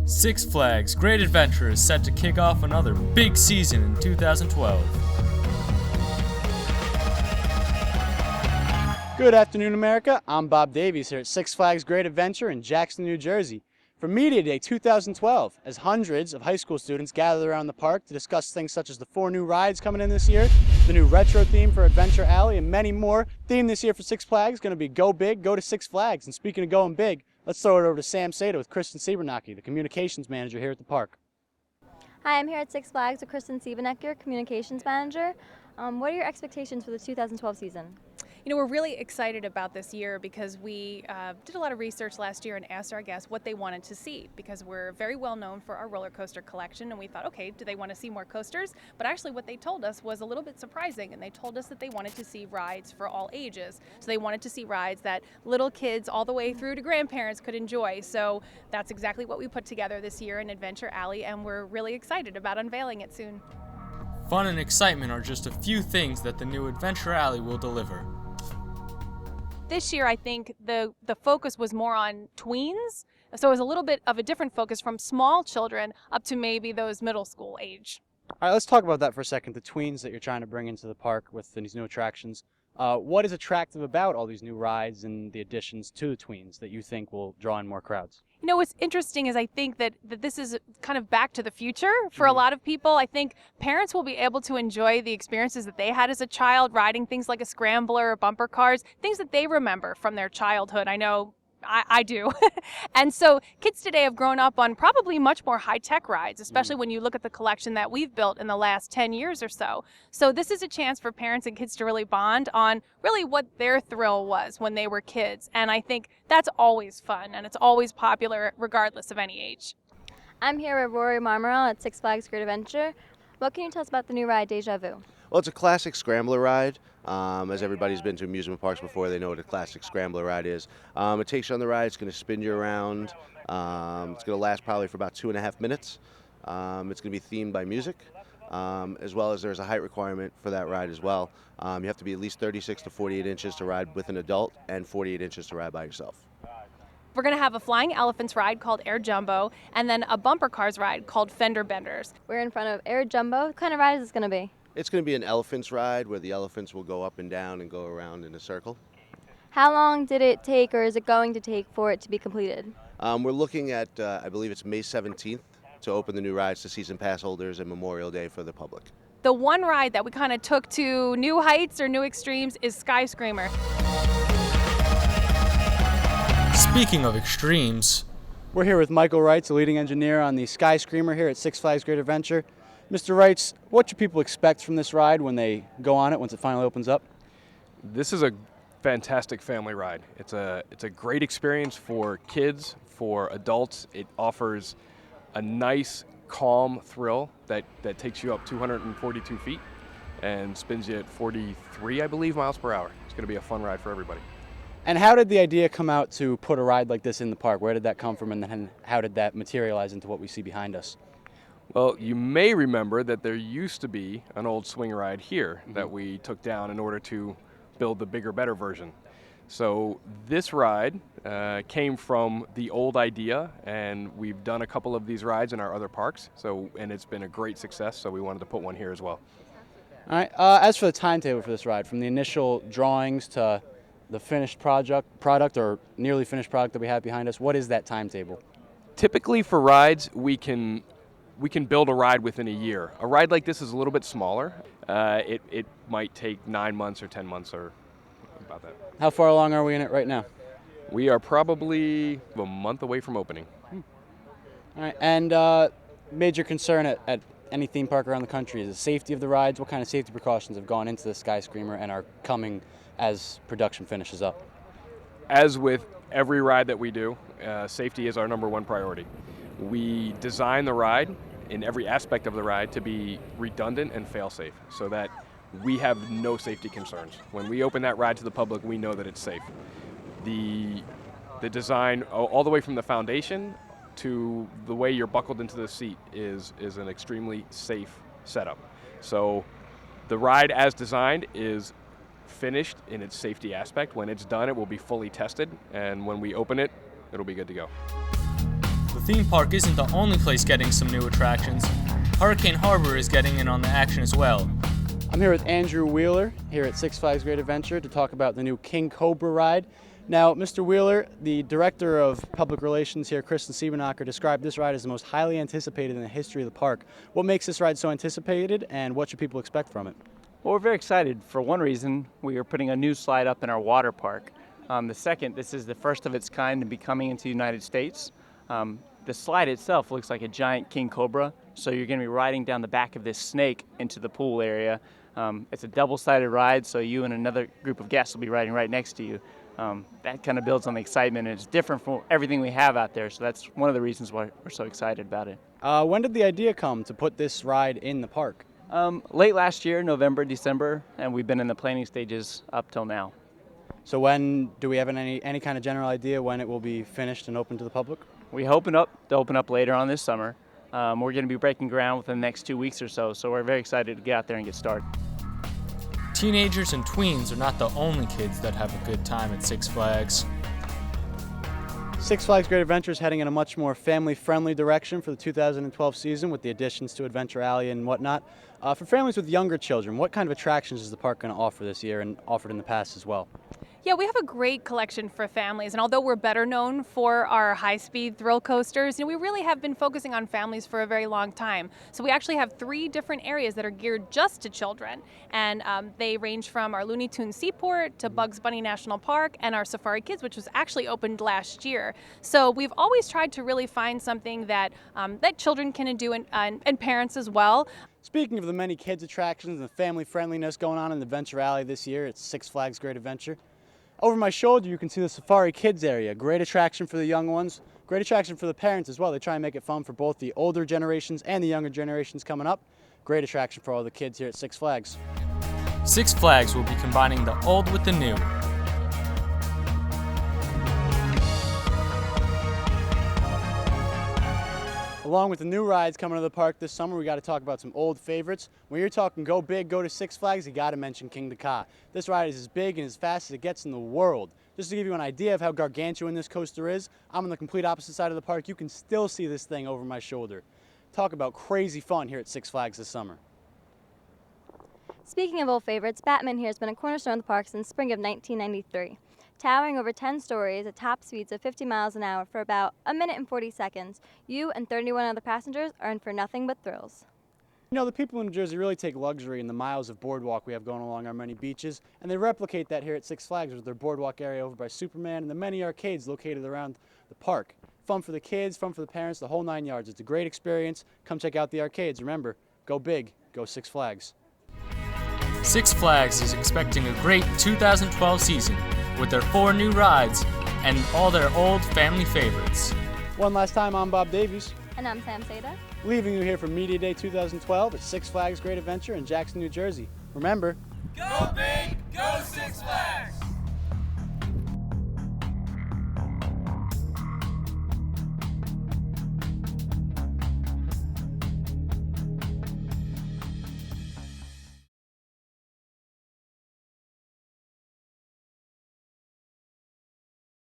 Six Flags Great Adventure is set to kick off another big season in 2012. Good afternoon, America. I'm Bob Davies here at Six Flags Great Adventure in Jackson, New Jersey for Media Day 2012, as hundreds of high school students gather around the park to discuss things such as the 4 new rides coming in this year, the new retro theme for Adventure Alley, and many more. Theme this year for Six Flags is going to be Go Big, Go to Six Flags. And speaking of going big, let's throw it over to Sam Sada with Kristen Siebernacki, the communications manager here at the park. Hi, I'm here at Six Flags with Kristen Siebernacki, communications manager. What are your expectations for the 2012 season? You know, we're really excited about this year because we did a lot of research last year and asked our guests what they wanted to see, because we're very well known for our roller coaster collection, and we thought, okay, do they want to see more coasters? But actually what they told us was a little bit surprising, and they told us that they wanted to see rides for all ages. So they wanted to see rides that little kids all the way through to grandparents could enjoy. So that's exactly what we put together this year in Adventure Alley, and we're really excited about unveiling it soon. Fun and excitement are just a few things that the new Adventure Alley will deliver. This year, I think the focus was more on tweens, so it was a little bit of a different focus from small children up to maybe those middle school age. All right, let's talk about that for a second, the tweens that you're trying to bring into the park with these new attractions. What is attractive about all these new rides and the additions to the tweens that you think will draw in more crowds? You know, what's interesting is I think that this is kind of back to the future for a lot of people. I think parents will be able to enjoy the experiences that they had as a child, riding things like a scrambler or bumper cars, things that they remember from their childhood. I know I do. And so kids today have grown up on probably much more high-tech rides, especially when you look at the collection that we've built in the last 10 years or so. So this is a chance for parents and kids to really bond on really what their thrill was when they were kids. And I think that's always fun, and it's always popular regardless of any age. I'm here with Rory Marmarell at Six Flags Great Adventure. What can you tell us about the new ride, Deja Vu? Well, it's a classic scrambler ride. As everybody's been to amusement parks before, they know what a classic scrambler ride is. It takes you on the ride, it's going to spin you around. It's going to last probably for about 2.5 minutes. It's going to be themed by music, as well as there's a height requirement for that ride as well. You have to be at least 36 to 48 inches to ride with an adult and 48 inches to ride by yourself. We're going to have a flying elephants ride called Air Jumbo, and then a bumper cars ride called Fender Benders. We're in front of Air Jumbo. What kind of ride is this going to be? It's going to be an elephants ride where the elephants will go up and down and go around in a circle. How long did it take, or is it going to take, for it to be completed? We're looking at, I believe it's May 17th to open the new rides to season pass holders and Memorial Day for the public. The one ride that we kind of took to new heights or new extremes is Sky Screamer. Speaking of extremes, We're here with Michael Wrights, a leading engineer on the Sky Screamer here at Six Flags Great Adventure. Mr. Wrights, what should people expect from this ride when they go on it, once it finally opens up? This is a fantastic family ride. It's a great experience for kids, for adults. It offers a nice, calm thrill that takes you up 242 feet and spins you at 43, I believe, miles per hour. It's going to be a fun ride for everybody. And how did the idea come out to put a ride like this in the park? Where did that come from, and then how did that materialize into what we see behind us? Well, you may remember that there used to be an old swing ride here that we took down in order to build the bigger, better version. So this ride came from the old idea, and we've done a couple of these rides in our other parks. And it's been a great success, so we wanted to put one here as well. All right. As for the timetable for this ride, from the initial drawings to the finished product or nearly finished product that we have behind us, what is that timetable? Typically for rides, we can build a ride within a year. A ride like this is a little bit smaller. It might take 9 months or 10 months or about that. How far along are we in it right now? We are probably a month away from opening. All right. And major concern at any theme park around the country is the safety of the rides. What kind of safety precautions have gone into the Sky Screamer and are coming as production finishes up? As with every ride that we do, safety is our number one priority. We design the ride in every aspect of the ride to be redundant and fail-safe so that we have no safety concerns. When we open that ride to the public, we know that it's safe. The design, all the way from the foundation to the way you're buckled into the seat is an extremely safe setup. So the ride as designed is finished in its safety aspect. When it's done, it will be fully tested, and when we open it, it'll be good to go. the theme park isn't the only place getting some new attractions. Hurricane Harbor is getting in on the action as well. I'm here with Andrew Wheeler here at Six Flags Great Adventure to talk about the new King Cobra ride. Now, Mr. Wheeler, the Director of Public Relations here, Kristen Siebenacher, described this ride as the most highly anticipated in the history of the park. What makes this ride so anticipated, and what should people expect from it? Well, we're very excited. For one reason, we are putting a new slide up in our water park. The second, this is the first of its kind to be coming into the United States. The slide itself looks like a giant king cobra, so you're going to be riding down the back of this snake into the pool area. It's a double-sided ride, so you and another group of guests will be riding right next to you. That kind of builds on the excitement, and it's different from everything we have out there, so that's one of the reasons why we're so excited about it. When did the idea come to put this ride in the park? Late last year, November, December, and we've been in the planning stages up till now. So when do we have any kind of general idea when it will be finished and open to the public? We hope to open up later on this summer. We're going to be breaking ground within the next 2 weeks or so we're very excited to get out there and get started. Teenagers and tweens are not the only kids that have a good time at Six Flags. Six Flags Great Adventure is heading in a much more family-friendly direction for the 2012 season with the additions to Adventure Alley and whatnot. For families with younger children, what kind of attractions is the park going to offer this year and offered in the past as well? Yeah, we have a great collection for families, and although we're better known for our high-speed thrill coasters, we really have been focusing on families for a very long time. So we actually have 3 different areas that are geared just to children, and they range from our Looney Tunes Seaport to Bugs Bunny National Park and our Safari Kids, which was actually opened last year. So we've always tried to really find something that that children can do and parents as well. Speaking of the many kids attractions and the family friendliness going on in Adventure Alley this year at Six Flags Great Adventure, over my shoulder you can see the Safari Kids area. Great attraction for the young ones, great attraction for the parents as well. They try and make it fun for both the older generations and the younger generations coming up. Great attraction for all the kids here at Six Flags. Six Flags will be combining the old with the new. Along with the new rides coming to the park this summer, we got to talk about some old favorites. When you're talking go big, go to Six Flags, you got to mention King Ka. This ride is as big and as fast as it gets in the world. Just to give you an idea of how gargantuan this coaster is, I'm on the complete opposite side of the park. You can still see this thing over my shoulder. Talk about crazy fun here at Six Flags this summer. Speaking of old favorites, Batman here has been a cornerstone of the park since spring of 1993. Towering over 10 stories at top speeds of 50 miles an hour for about 1 minute and 40 seconds, you and 31 other passengers are in for nothing but thrills. You know, the people in New Jersey really take luxury in the miles of boardwalk we have going along our many beaches, and they replicate that here at Six Flags with their boardwalk area over by Superman and the many arcades located around the park. Fun for the kids, fun for the parents, the whole 9 yards. It's a great experience. Come check out the arcades. Remember, go big, go Six Flags. Six Flags is expecting a great 2012 season with their 4 new rides and all their old family favorites. One last time, I'm Bob Davies. And I'm Sam Seda. Leaving you here for Media Day 2012 at Six Flags Great Adventure in Jackson, New Jersey. Remember, Go big, go Six Flags!